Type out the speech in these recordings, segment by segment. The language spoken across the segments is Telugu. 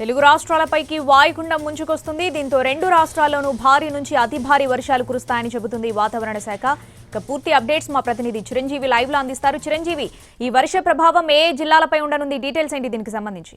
తెలుగు రాష్ట్రాలపైకి వాయుగుండం ముంచుకొస్తుంది. దీంతో రెండు రాష్ట్రాల్లోనూ భారీ నుంచి అతి భారీ వర్షాలు కురుస్తాయని చెబుతుంది వాతావరణ శాఖ. ఇక పూర్తి అప్డేట్స్ మా ప్రతినిధి చిరంజీవి లైవ్ లో అందిస్తారు. చిరంజీవి, ఈ వర్ష ప్రభావం ఏ జిల్లాలపై ఉండనుంది? డీటెయిల్స్ ఏంటి దీనికి సంబంధించి?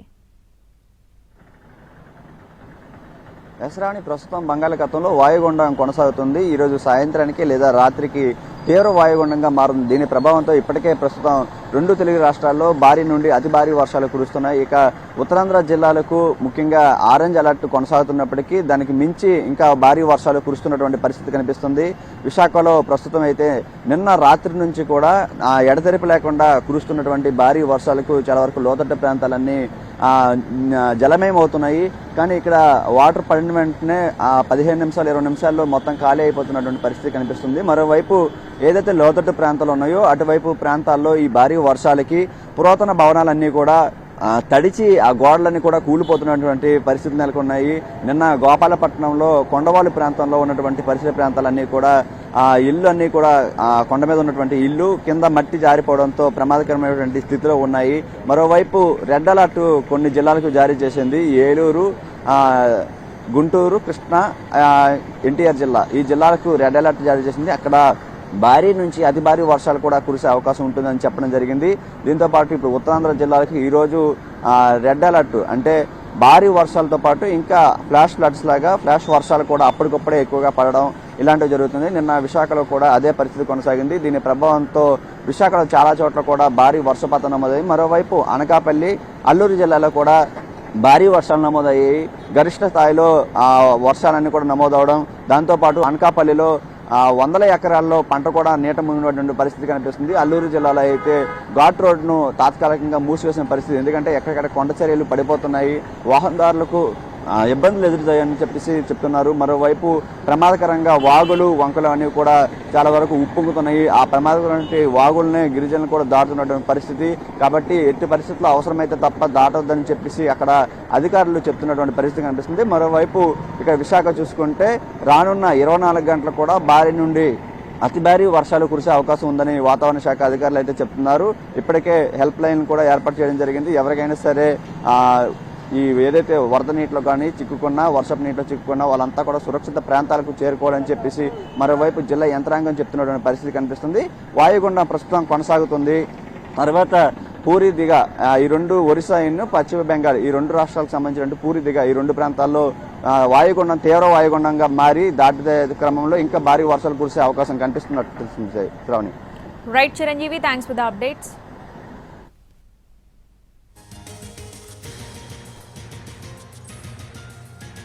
ఎసరాని ప్రస్తుతం బంగాళాఖాతంలో వాయుగుండం కొనసాగుతుంది. ఈరోజు సాయంత్రానికి లేదా రాత్రికి తీవ్ర వాయుగుండంగా మారుతుంది. దీని ప్రభావంతో ఇప్పటికే ప్రస్తుతం రెండు తెలుగు రాష్ట్రాల్లో భారీ నుండి అతి భారీ వర్షాలు కురుస్తున్నాయి. ఇక ఉత్తరాంధ్ర జిల్లాలకు ముఖ్యంగా ఆరెంజ్ అలర్ట్ కొనసాగుతున్నప్పటికీ దానికి మించి ఇంకా భారీ వర్షాలు కురుస్తున్నటువంటి పరిస్థితి కనిపిస్తుంది. విశాఖలో ప్రస్తుతం అయితే నిన్న రాత్రి నుంచి కూడా ఎడతెరిపి లేకుండా కురుస్తున్నటువంటి భారీ వర్షాలకు చాలా వరకు లోతట్టు ప్రాంతాలన్నీ జలమయం అవుతున్నాయి. కానీ ఇక్కడ వాటర్ పడిన వెంటనే 15 నిమిషాలు 20 నిమిషాల్లో మొత్తం ఖాళీ అయిపోతున్నటువంటి పరిస్థితి కనిపిస్తుంది. మరోవైపు ఏదైతే లోతట్టు ప్రాంతాలు ఉన్నాయో అటువైపు ప్రాంతాల్లో ఈ భారీ వర్షాలకి పురాతన భవనాలన్నీ కూడా తడిచి ఆ గోడలన్నీ కూడా కూలిపోతున్నటువంటి పరిస్థితులు నెలకొన్నాయి. నిన్న గోపాలపట్నంలో కొండవాళ్ళు ప్రాంతంలో ఉన్నటువంటి పరిసర ప్రాంతాలన్నీ కూడా ఇల్లు అన్నీ కూడా కొండ మీద ఉన్నటువంటి ఇల్లు కింద మట్టి జారిపోవడంతో ప్రమాదకరమైనటువంటి స్థితిలో ఉన్నాయి. మరోవైపు రెడ్ అలర్ట్ కొన్ని జిల్లాలకు జారీ చేసింది. ఏలూరు, గుంటూరు, కృష్ణా, ఎన్టీఆర్ జిల్లా, ఈ జిల్లాలకు రెడ్ అలర్ట్ జారీ చేసింది. అక్కడ భారీ నుంచి అతి భారీ వర్షాలు కూడా కురిసే అవకాశం ఉంటుందని చెప్పడం జరిగింది. దీంతో పాటు ఇప్పుడు ఉత్తరాంధ్ర జిల్లాలకు ఈరోజు రెడ్ అలర్ట్ అంటే భారీ వర్షాలతో పాటు ఇంకా ఫ్లాష్ ఫ్లడ్స్ లాగా ఫ్లాష్ వర్షాలు కూడా అప్పటికప్పుడే ఎక్కువగా పడడం ఇలాంటివి జరుగుతుంది. నిన్న విశాఖలో కూడా అదే పరిస్థితి కొనసాగింది. దీని ప్రభావంతో విశాఖలో చాలా చోట్ల కూడా భారీ వర్షపాతం నమోదయ్యి. మరోవైపు అనకాపల్లి, అల్లూరు జిల్లాలో కూడా భారీ వర్షాలు నమోదయ్యాయి. గరిష్ట స్థాయిలో వర్షాలన్నీ కూడా నమోదవడం, దాంతోపాటు అనకాపల్లిలో 100 ఎకరాల్లో పంట కూడా నీట మునిగినటువంటి పరిస్థితి కనిపిస్తుంది. అల్లూరు జిల్లాలో అయితే ఘాట్ రోడ్ను తాత్కాలికంగా మూసివేసిన పరిస్థితి. ఎందుకంటే ఎక్కడికక్కడ కొండ చర్యలు పడిపోతున్నాయి, వాహనదారులకు ఇబ్బందులు ఎదురుతాయని చెప్పేసి చెప్తున్నారు. మరోవైపు ప్రమాదకరంగా వాగులు, వంకలు అనేవి కూడా చాలా వరకు ఉప్పొంగుతున్నాయి. ఆ ప్రమాదకరమైన వాగులనే గిరిజనులు కూడా దాటుతున్నటువంటి పరిస్థితి. కాబట్టి ఎట్టి పరిస్థితుల్లో అవసరమైతే తప్ప దాటొద్దని చెప్పేసి అక్కడ అధికారులు చెప్తున్నటువంటి పరిస్థితి కనిపిస్తుంది. మరోవైపు ఇక్కడ విశాఖ చూసుకుంటే రానున్న 24 గంటలు కూడా భారీ నుండి అతి భారీ వర్షాలు కురిసే అవకాశం ఉందని వాతావరణ శాఖ అధికారులు అయితే చెప్తున్నారు. ఇప్పటికే హెల్ప్ లైన్ కూడా ఏర్పాటు చేయడం జరిగింది. ఎవరికైనా సరే ఈ ఏదైతే వరద నీటిలో కానీ చిక్కుకున్నా, వర్షపు నీటిలో చిక్కుకున్నా వాళ్ళంతా కూడా సురక్షిత ప్రాంతాలకు చేరుకోవాలని చెప్పేసి మరోవైపు జిల్లా యంత్రాంగం చెప్తున్నటువంటి పరిస్థితి కనిపిస్తుంది. వాయుగుండం ప్రస్తుతం కొనసాగుతుంది. తర్వాత పూరి దిగ, ఈ రెండు ఒరిస్సా, పశ్చిమ బెంగాల్, ఈ రెండు రాష్ట్రాలకు సంబంధించిన పూరి దిగ, ఈ రెండు ప్రాంతాల్లో వాయుగుండం తీవ్ర వాయుగుండంగా మారి దాటే క్రమంలో ఇంకా భారీ వర్షాలు కురిసే అవకాశం కనిపిస్తున్నట్టు Shravani. Right Chiranjeevi, thanks for the updates.